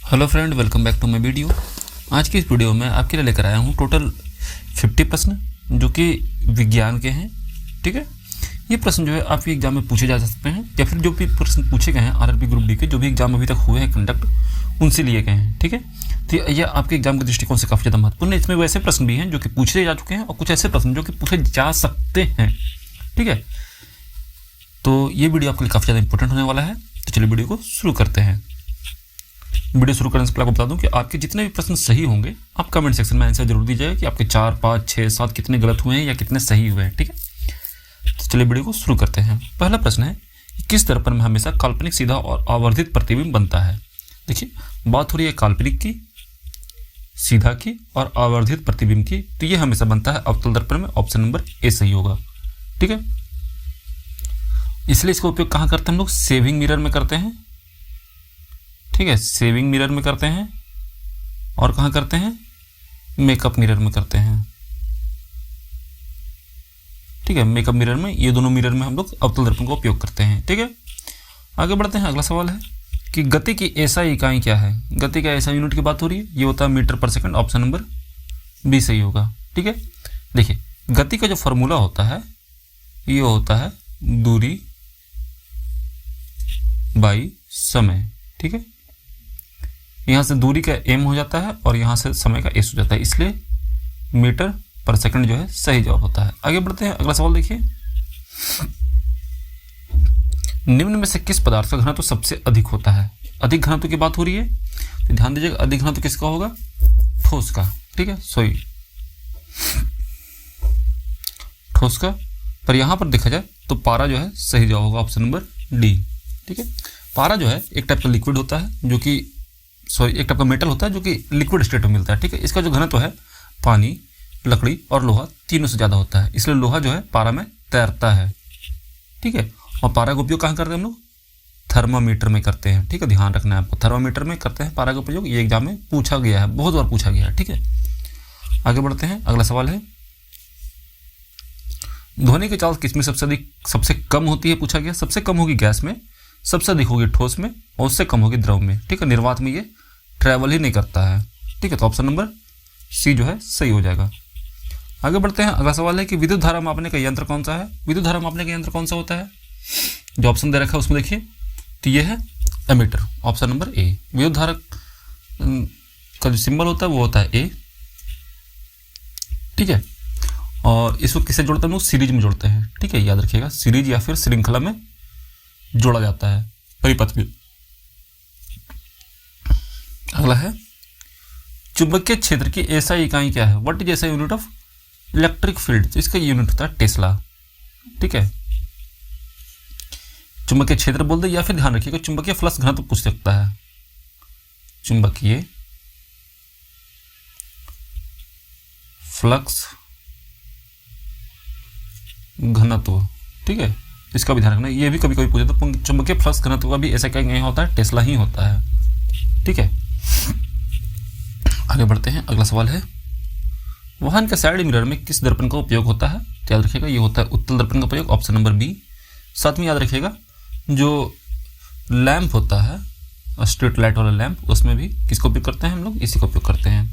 Hello friend, welcome back to my video. आज की इस वीडियो में आपके लिए लेकर आया हूँ टोटल 50 प्रश्न जो कि विज्ञान के हैं। ठीक है, ये प्रश्न जो है आपके एग्जाम में पूछे जा सकते हैं या फिर जो भी प्रश्न पूछे गए हैं आरआरबी ग्रुप डी के जो भी एग्जाम अभी तक हुए हैं कंडक्ट, उनसे लिए गए हैं। ठीक है, तो यह आपके एग्जाम के दृष्टिकोण से काफ़ी ज़्यादा महत्वपूर्ण है। इसमें वैसे प्रश्न भी हैं जो कि पूछे जा चुके हैं और कुछ ऐसे प्रश्न जो कि पूछे जा सकते हैं। ठीक है, तो ये वीडियो आपके लिए काफ़ी ज़्यादा इंपॉर्टेंट होने वाला है। तो चलिए वीडियो को शुरू करते हैं। वीडियो शुरू करने से पहले आपको बता दूं कि आपके जितने भी प्रश्न सही होंगे आप कमेंट सेक्शन में आंसर जरूर दीजिएगा कि आपके 4, 5, 6, 7 कितने गलत हुए हैं या कितने सही हुए हैं। ठीक है, तो चलिए वीडियो को शुरू करते हैं। पहला प्रश्न है कि किस दर्पण में हमेशा काल्पनिक सीधा और आवर्धित प्रतिबिंब बनता है। देखिए, बात हो रही है काल्पनिक की, सीधा की और आवर्धित प्रतिबिंब की, तो ये हमेशा बनता है अवतल दर्पण में। ऑप्शन नंबर ए सही होगा। ठीक है, इसलिए इसका उपयोग कहाँ करते हैं हम लोग? सेविंग मिरर में करते हैं। ठीक है, सेविंग मिरर में करते हैं और कहाँ करते हैं? मेकअप मिरर में करते हैं। ठीक है, मेकअप मिरर में, ये दोनों मिरर में हम लोग अवतल दर्पण का उपयोग करते हैं। ठीक है, आगे बढ़ते हैं। अगला सवाल है कि गति की एसआई इकाई क्या है। गति का एसआई यूनिट की बात हो रही है, ये होता है मीटर पर सेकंड। ऑप्शन नंबर बी सही होगा। ठीक है, देखिए गति का जो फॉर्मूला होता है ये होता है दूरी बाई समय। ठीक है, यहाँ से दूरी का m हो जाता है और यहाँ से समय का s हो जाता है, इसलिए मीटर पर सेकंड जो है सही जवाब होता है। आगे बढ़ते हैं। अगला सवाल देखिए, निम्न में से किस पदार्थ का घनत्व सबसे अधिक होता है। अधिक घनत्व की बात हो रही है तो ध्यान दीजिएगा, अधिक घनत्व किसका होगा? ठोस का। ठीक है, सॉरी ठोस का, पर यहाँ पर देखा जाए तो पारा जो है सही जवाब होगा। Option number D. ठीक है, पारा जो है एक टाइप का लिक्विड होता है जो कि एक टाइप का मेटल होता है जो कि लिक्विड स्टेट में मिलता है। ठीक है, इसका जो घनत्व है पानी, लकड़ी और लोहा तीनों से ज़्यादा होता है, इसलिए लोहा जो है पारा में तैरता है। ठीक है, और पारा का उपयोग कहाँ करते हैं हम लोग? थर्मामीटर में करते हैं। ठीक है, ध्यान रखना है आपको, थर्मामीटर में करते हैं पारा का उपयोग। ये एग्जाम में पूछा गया है, बहुत बार पूछा गया है। ठीक है, आगे बढ़ते हैं। अगला सवाल है ध्वनि की चाल किसमें सबसे कम होती है? पूछा गया। सबसे कम होगी गैस में, सबसे अधिक होगी ठोस में और उससे कम होगी द्रव में। ठीक है, निर्वात में ये ट्रैवल ही नहीं करता है। ठीक है, तो ऑप्शन नंबर सी जो है सही हो जाएगा। आगे बढ़ते हैं। अगला सवाल है कि विद्युत धारा मापने का यंत्र कौन सा है। विद्युत धारा मापने का यंत्र कौन सा होता है? जो ऑप्शन दे रखा है उसमें देखिए, तो ये है एमीटर। Option number A. विद्युत धारा का जो सिंबल होता है वो होता है ए। ठीक है, और इसको किससे जोड़ते हैं हम लोग? सीरीज में जोड़ते हैं। ठीक है, याद रखिएगा, सीरीज या फिर श्रृंखला में जोड़ा जाता है, परिपथ में। अगला है चुंबकीय क्षेत्र की एसआई इकाई क्या है। What is SI unit of electric field? तो इसका यूनिट होता है टेस्ला। ठीक है, चुंबकीय क्षेत्र बोल दे या फिर ध्यान रखिएगा चुंबकीय फ्लक्स घनत्व पूछ सकता है। चुंबकीय फ्लक्स घनत्व। ठीक है, इसका भी ध्यान रखना, ये भी कभी कभी पूछे तो चुंबकीय फ्लक्स घनत्व का भी ऐसा क्या नहीं होता है? टेस्ला ही होता है। ठीक है, आगे बढ़ते हैं। अगला सवाल है वाहन के साइड मिरर में किस दर्पण का उपयोग होता है? तो याद रखिएगा ये होता है उत्तल दर्पण का प्रयोग। Option number B. साथ में याद रखिएगा जो लैंप होता है, स्ट्रीट लाइट वाला लैंप, उसमें भी किसका उपयोग करते हैं हम लोग? इसी का उपयोग करते हैं।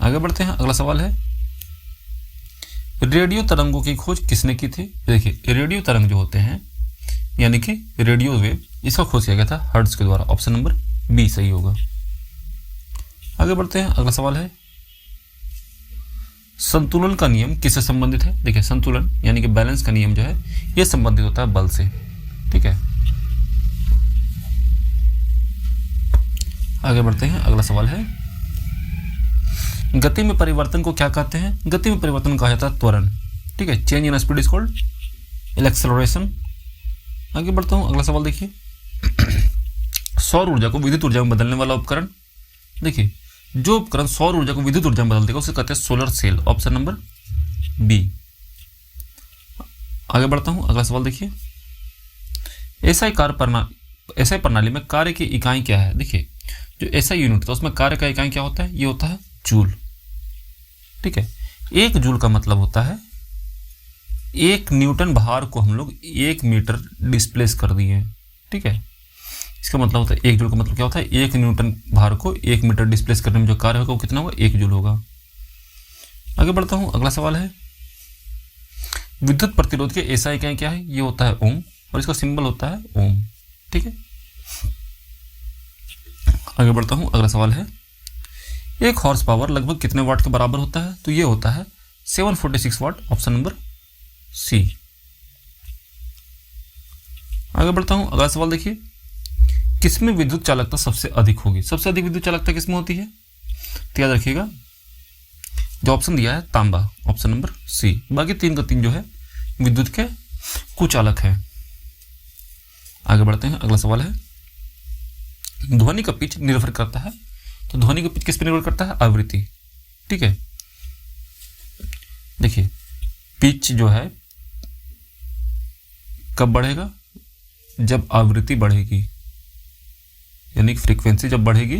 आगे बढ़ते हैं। अगला सवाल है रेडियो तरंगों की खोज किसने की थी? देखिए, रेडियो तरंग जो होते हैं यानी कि रेडियो वेव, इसका खोज किया गया था हर्ट्ज के द्वारा। ऑप्शन नंबर बी सही होगा। आगे बढ़ते हैं। अगला सवाल है संतुलन का नियम किससे संबंधित है? देखिए, संतुलन यानी कि बैलेंस का नियम जो है यह संबंधित होता है बल से। ठीक है, आगे बढ़ते हैं। अगला सवाल है गति में परिवर्तन को क्या कहते हैं? गति में परिवर्तन कहा जाता है त्वरण। ठीक है, change in speed is called acceleration. आगे बढ़ता हूं। अगला सवाल देखिए सौर ऊर्जा को विद्युत ऊर्जा में बदलने वाला उपकरण। देखिए, जो उपकरण सौर ऊर्जा को विद्युत ऊर्जा में बदल देगा उसे कहते हैं solar cell. Option number B. आगे बढ़ता हूं। अगला सवाल देखिए एसआई प्रणाली में कार्य की इकाई क्या है? देखिए, जो एसआई यूनिट था उसमें कार्य का इकाई क्या होता है? ये होता है जूल। ठीक है, 1 जूल का मतलब होता है 1 न्यूटन भार को हम लोग 1 मीटर डिस्प्लेस कर दिए। ठीक है, इसका मतलब होता है 1 जूल का मतलब क्या होता है, 1 न्यूटन भार को 1 मीटर डिस्प्लेस करने में जो कार्य होगा वो कितना होगा, 1 जूल होगा। आगे बढ़ता हूँ, अगला सवाल है विद्युत प्रतिरोध के एसआई इकाई क्या है, ये होता है ओम और इसका सिंबल होता है ओम। ठीक है, आगे बढ़ता हूँ, अगला सवाल है 1 हॉर्स पावर लगभग कितने वाट के बराबर होता है, तो ये होता है 746 वाट, ऑप्शन नंबर सी। आगे बढ़ता हूँ, अगला सवाल देखिए किसमें विद्युत चालकता सबसे अधिक होगी, सबसे अधिक विद्युत चालकता किसमें होती है, तो याद रखिएगा जो ऑप्शन दिया है तांबा, ऑप्शन नंबर सी। बाकी 3 का 3 जो है विद्युत के कुचालक है। आगे बढ़ते हैं, अगला सवाल है ध्वनि का पिच निर्भर करता है, तो ध्वनि का पिच किस पर निर्भर करता है, आवृत्ति। ठीक है, देखिए पिच जो है कब बढ़ेगा, जब आवृत्ति बढ़ेगी, यानी फ्रीक्वेंसी जब बढ़ेगी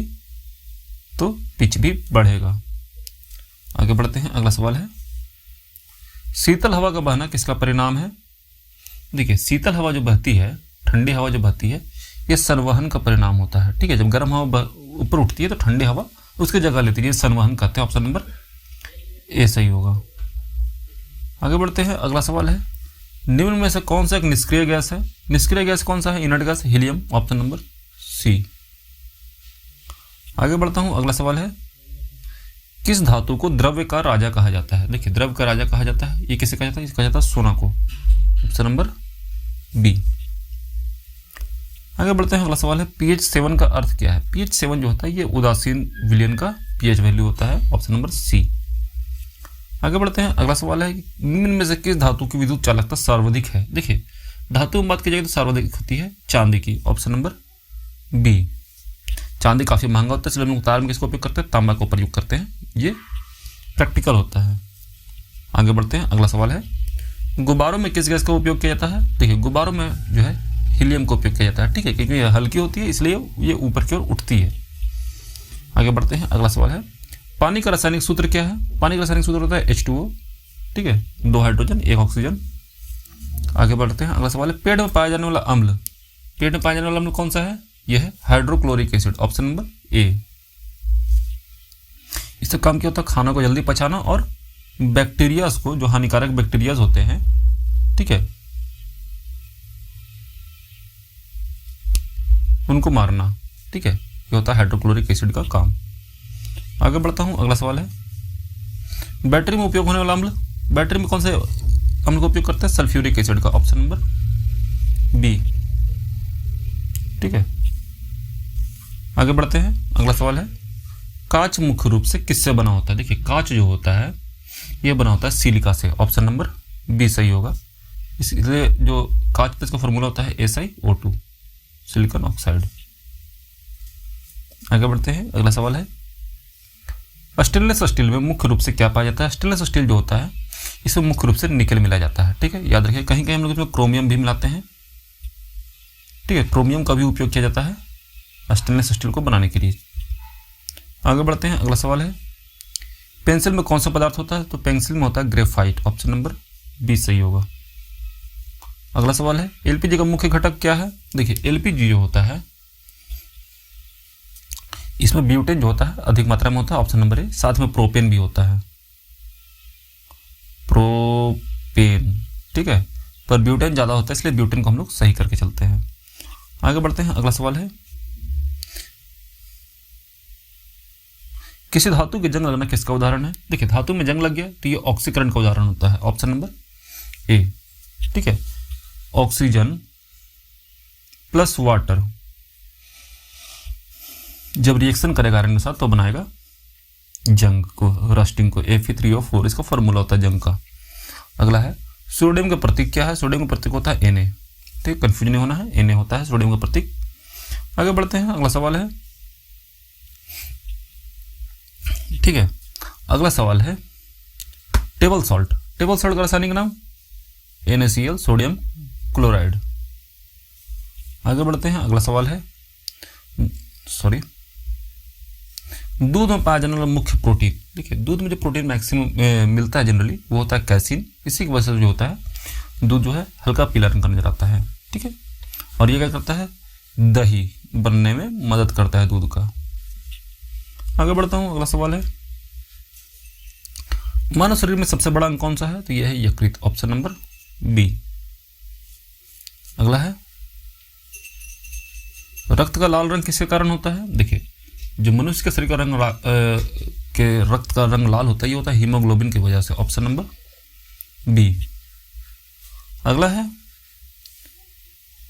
तो पिच भी बढ़ेगा। आगे बढ़ते हैं, अगला सवाल है शीतल हवा का बहना किसका परिणाम है। देखिए शीतल हवा जो बहती है, ठंडी हवा जो बहती है, ये संवहन का परिणाम होता है। ठीक है, जब गर्म हवा ऊपर उठती है तो ठंडी हवा उसकी जगह लेती है, संवहन कहते हैं, ऑप्शन नंबर ए सही होगा। आगे बढ़ते हैं, अगला सवाल है निम्न में से कौन सा एक निष्क्रिय गैस है, निष्क्रिय गैस कौन सा है, inert gas, helium, option number C. आगे बढ़ता हूं, अगला सवाल है किस धातु को द्रव्य का राजा कहा जाता है। देखिए द्रव्य का राजा कहा जाता है, ये किसे कहा जाता है, कहा जाता है सोना को, ऑप्शन नंबर बी। आगे बढ़ते हैं, अगला सवाल है pH 7 का अर्थ क्या है। pH 7 जो होता है ये उदासीन विलयन का pH वैल्यू होता है, ऑप्शन नंबर सी। आगे बढ़ते हैं, अगला सवाल है निम्न में से किस धातु की विद्युत चालकता सर्वाधिक है। देखिए धातु में बात की जाए तो सर्वाधिक होती है चांदी की, ऑप्शन नंबर बी। चांदी काफी महंगा होता है, इसलिए हम लोग तार में किसका उपयोग करते हैं, तांबा का प्रयोग करते हैं, ये प्रैक्टिकल होता है। आगे बढ़ते हैं, अगला सवाल है गुब्बारों में किस गैस का उपयोग किया जाता है। देखिए गुब्बारों में जो है हीलियम का उपयोग किया जाता है। ठीक है, क्योंकि ये हल्की होती है इसलिए ये ऊपर की ओर उठती है। आगे बढ़ते हैं, अगला सवाल है पानी का रासायनिक सूत्र क्या है। पानी का रासायनिक सूत्र होता है H2O। ठीक है, 2 हाइड्रोजन 1 ऑक्सीजन। आगे बढ़ते हैं, अगला सवाल है पेड़ में पाया जाने वाला अम्ल, पेड़ में पाया जाने वाला अम्ल कौन सा है, यह है hydrochloric acid, option number A. इससे काम क्या होता है, खाना को जल्दी पचाना और बैक्टीरियाज को, जो हानिकारक बैक्टीरियाज होते हैं, ठीक है, उनको मारना। ठीक है, ये होता है हाइड्रोक्लोरिक एसिड का काम। आगे बढ़ता हूं, अगला सवाल है बैटरी में उपयोग होने वाला अम्ल, बैटरी में कौन से अम्ल का उपयोग करते हैं, सल्फ्यूरिक एसिड का, ऑप्शन नंबर बी। ठीक है, आगे बढ़ते हैं, अगला सवाल है कांच मुख्य रूप से किससे बना होता है। देखिए कांच जो होता है ये बना होता है सिलिका से, ऑप्शन नंबर बी सही होगा। इसलिए जो कांच पे इसका फॉर्मूला होता है SiO2, सिलिकॉन ऑक्साइड। आगे बढ़ते हैं, अगला सवाल है स्टेनलेस स्टील में मुख्य रूप से क्या पाया जाता है। स्टेनलेस स्टील जो होता है इसमें मुख्य रूप से निकल मिलाया जाता है। ठीक है, याद रखिए कहीं कहीं हम लोग इसमें क्रोमियम भी मिलाते हैं। ठीक है, क्रोमियम का भी उपयोग किया जाता है स्टेनलेस स्टील को बनाने के लिए। आगे बढ़ते हैं, अगला सवाल है पेंसिल में कौन सा पदार्थ होता है, तो पेंसिल में होता है ग्रेफाइट, ऑप्शन नंबर बी सही होगा। अगला सवाल है एलपीजी का मुख्य घटक क्या है। देखिए एलपीजी जो होता है इसमें ब्यूटेन जो होता है अधिक मात्रा में होता है, ऑप्शन नंबर ए। साथ में प्रोपेन भी होता है, प्रोपेन। ठीक है, पर ब्यूटेन ज्यादा होता है इसलिए ब्यूटेन को हम लोग सही करके चलते हैं। आगे बढ़ते हैं, अगला सवाल है किसी धातु की जंग लगना किसका उदाहरण है। देखिए धातु में जंग लग गया तो ये ऑक्सीकरण का उदाहरण होता है, ऑप्शन नंबर ए। ठीक है, ऑक्सीजन प्लस वाटर जब रिएक्शन करेगा आयरन के साथ तो बनाएगा जंग को, रस्टिंग को, Fe3O4 इसका फॉर्मूला होता है जंग का। अगला है सोडियम का प्रतीक क्या है। सोडियम का प्रतीक होता है Na। ठीक, कंफ्यूजन नहीं होना है, Na होता है सोडियम का प्रतीक। आगे बढ़ते हैं, अगला सवाल है ठीक है, अगला सवाल है टेबल सॉल्ट। टेबल सॉल्ट का रासायनिक नाम NaCl, सोडियम क्लोराइड। आगे बढ़ते हैं, अगला सवाल है दूध में पाया जाने वाला मुख्य प्रोटीन। देखिए दूध में जो प्रोटीन मैक्सिमम मिलता है जनरली वो होता है कैसीन। इसी की वजह से जो होता है दूध जो है हल्का पीला रंग का नजर आता है। ठीक है, और ये क्या करता है दही बनने में मदद करता है दूध का। आगे बढ़ता हूं, अगला सवाल है मानव शरीर में सबसे बड़ा अंग कौन सा है? तो यह है यकृत, ऑप्शन नंबर बी। अगला है रक्त का लाल रंग किसके कारण होता है? देखिए, जो मनुष्य के शरीर का रंग के रक्त का रंग लाल होता है, ये होता है हीमोग्लोबिन की वजह से, ऑप्शन नंबर बी। अगला है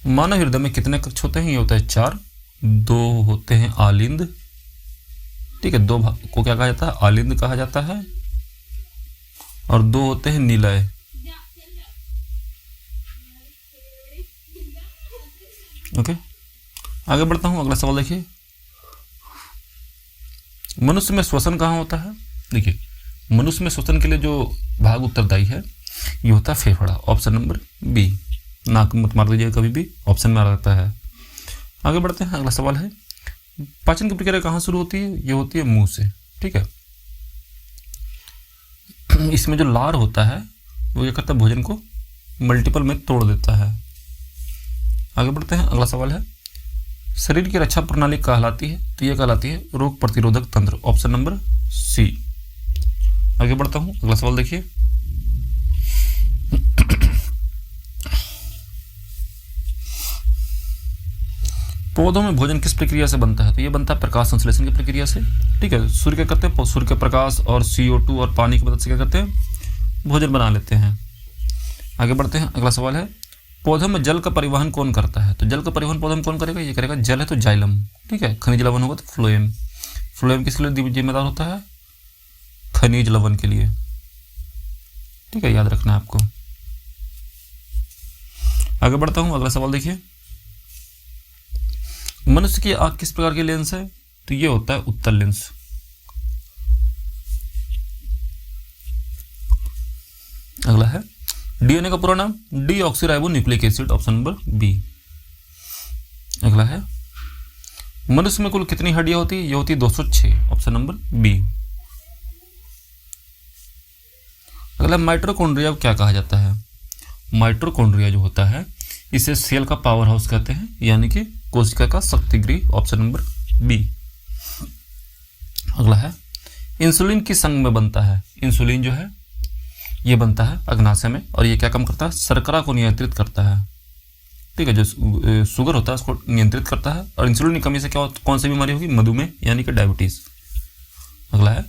मानव हृदय में कितने कक्ष होते हैं? ये होता है 4, 2 होते हैं आलिंद, ठीक है, 2 को क्या कहा जाता है? आलिंद कहा जाता है, और 2 होते हैं निलय। ओके, आगे बढ़ता हूं, अगला सवाल देखिए मनुष्य में श्वसन कहाँ होता है? देखिए, मनुष्य में श्वसन के लिए जो भाग उत्तरदायी है ये होता है फेफड़ा, ऑप्शन नंबर बी। नाक मत मार दीजिए कभी भी, ऑप्शन में आ जाता है। आगे बढ़ते हैं, अगला सवाल है पाचन की प्रक्रिया कहाँ शुरू होती है? ये होती है मुंह से, ठीक है। इसमें जो लार होता है वो क्या करता है? भोजन को मल्टीपल में तोड़ देता है। आगे बढ़ते हैं, अगला सवाल है शरीर की रक्षा प्रणाली कहलाती है? तो यह कहलाती है रोग प्रतिरोधक तंत्र, ऑप्शन नंबर सी। आगे बढ़ता हूं, अगला सवाल देखिए पौधों में भोजन किस प्रक्रिया से बनता है? तो यह बनता है प्रकाश संश्लेषण की प्रक्रिया से, ठीक है। सूर्य क्या करते हैं? सूर्य के प्रकाश और CO2 और पानी की मदद से क्या करते हैं? भोजन बना लेते हैं। आगे बढ़ते हैं, अगला सवाल है पौधों में जल का परिवहन कौन करता है? तो जल का परिवहन पौधों में कौन करेगा? ये करेगा जल है तो जाइलम, ठीक है। खनिज लवण होगा तो फ्लोएम। फ्लोएम किसके लिए जिम्मेदार होता है? खनिज लवण के लिए, ठीक है, याद रखना है आपको। आगे बढ़ता हूं, अगला सवाल देखिए मनुष्य की आंख किस प्रकार की लेंस है? तो ये होता है उत्तल लेंस। अगला है डीएनए का पूरा नाम? Deoxyribonucleic acid, option number B. अगला है मनुष्य में कुल कितनी हड्डियां होती है? ये होती है 206, ऑप्शन नंबर बी। अगला माइटोकॉन्ड्रिया क्या कहा जाता है? माइटोकॉन्ड्रिया जो होता है इसे सेल का पावर हाउस कहते हैं, यानी कि कोशिका का शक्ति गृह, ऑप्शन नंबर बी। अगला है इंसुलिन किस अंग में बनता है? इंसुलिन जो है ये बनता है अग्नाशय में, और ये क्या काम करता है? शर्करा को नियंत्रित करता है, ठीक है। जो शुगर होता है उसको नियंत्रित करता है, और इंसुलिन की कमी से क्या कौन सी बीमारी होगी? मधुमेह यानी कि डायबिटीज। अगला है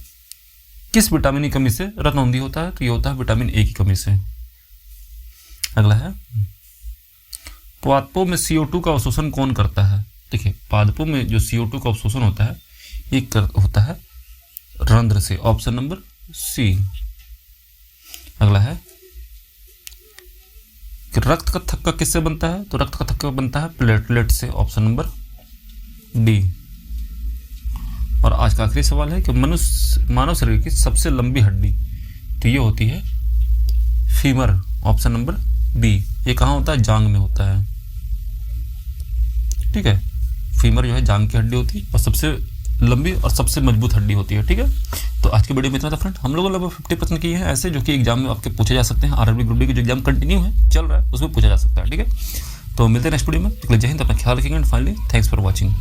किस विटामिन की कमी से रक्तनोंदी होता है? तो ये होता है विटामिन ए की कमी से। अगला है पादपों में CO2 का अवशोषण कौन करता है? देखिए, पादपों में जो CO2 का अवशोषण होता है ये होता है रंध्र से, ऑप्शन नंबर सी। अगला है कि रक्त का थक्का किससे बनता है? तो रक्त का थक्का बनता है प्लेटलेट से, ऑप्शन नंबर डी। और आज का आखिरी सवाल है कि मानव शरीर की सबसे लंबी हड्डी, तो ये होती है फीमर, ऑप्शन नंबर बी। ये कहाँ होता है? जांग में होता है, ठीक है। फीमर जो है जांग की हड्डी होती है और सबसे लंबी और सबसे मजबूत हड्डी होती है, ठीक है। तो आज की वीडियो में इतना था फ्रेंड। हम लोगों ने लगभग 50% किए हैं ऐसे जो कि एग्जाम में आपके पूछे जा सकते हैं। आरआरबी ग्रुप डी की जो एग्जाम कंटिन्यू है, चल रहा है, उसमें पूछा जा सकता है, ठीक है। तो मिलते हैं नेक्स्ट वीडियो में। जय हिंद, अपना ख्याल रखेंगे and finally thanks for watching.